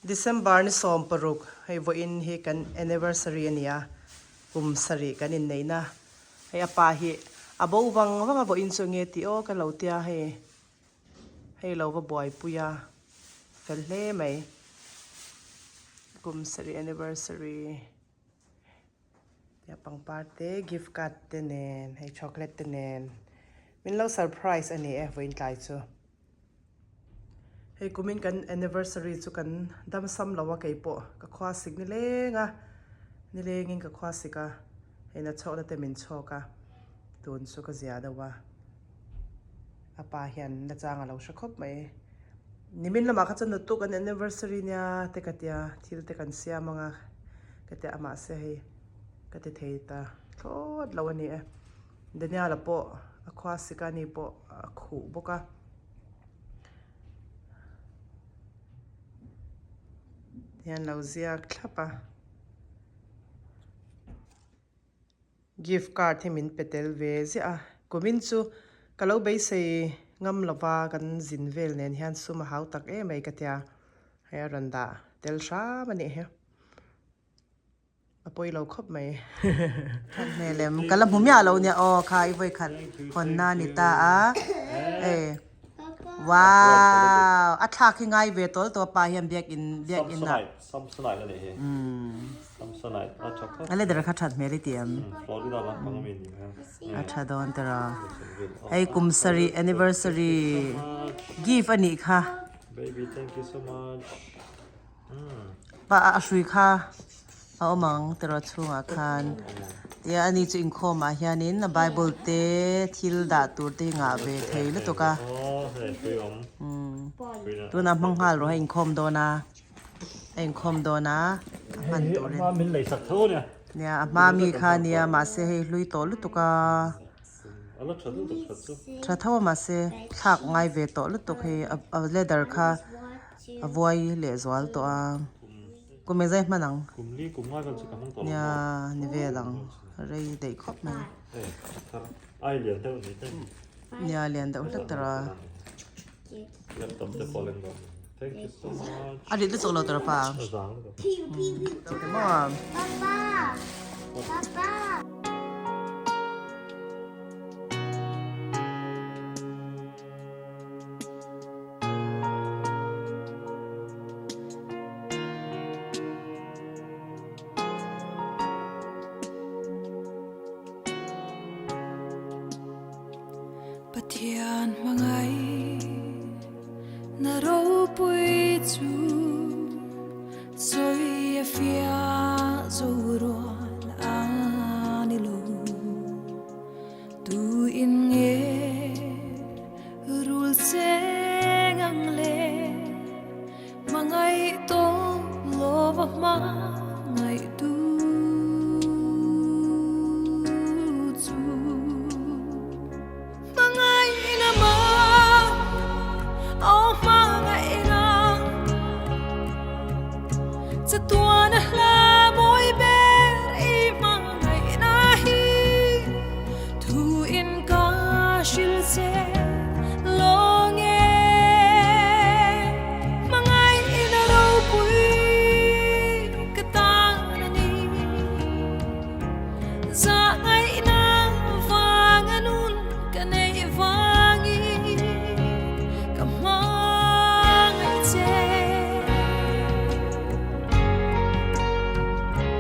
December ni som paruk hay vo in hi kan anniversary ania Kum-7na kan in nei na hay apa hi abo wang abo in so nge ti o ka lo tia hay lo va boy puya fel hle mai Kum-7na anniversary ya pang parte gift card tenen hay chocolate tenen min lo surprise ani vo in tlai chu hey kumin kan anniversary chu kan dam sam lawa kei po ka khwa sik ni lenga ni lengin ka khwa sika hey na chawna te min choka tun chu ka zia dawa apa hian na changa lo shakhop mai nimin lama kha chan tu kan anniversary nya te katia thil te kan sia manga kate ama se hey kate theita thot lawani e dania la po a khwa sika ni po khu boka yan lauzia klapa gift card min petel ve zia kumin chu kalau bei sei ngam lova kan zinvel nen hian suma hau tak e mai katia hay randa tel sha mani he apoi lo khop mai kan nelem kala bumya lo nya o khai voi khat honna ni ta a wow athak hi ngai ve tol to pa hiam biak in na Samsonite la he Samsonite achakha ale dara kha that meri tiam Florida la pangamin acha don tara hey Kum-7na anniversary gift ani kha baby thank you so much pa asui kha omang tara chunga khan ya ani chu in khoma hianin na bible te thil da tur te nga ve thei le to ka hey free om tu na manghal ro in khom do na en khom do na man to le ma min lei sak tho nya nya ma mi kha nia ma se he lui to lu to ka ala thadu to thadu tha thawa ma se thak ngai ve to lu to he leather kha avoi le zwal to a ko me zai manang kumli kumma kan chu kamang to nya ni ve lang rei dei khop mai hey ai lian te ni te nya lian da utak tara laptop te pualin do thank you so much adi le solo tara pa zang do mom Papa. Patian mangai na ro pui chu soi afia zoron anilo tu in nge rul sengang le mangai to lova ma ngai tu to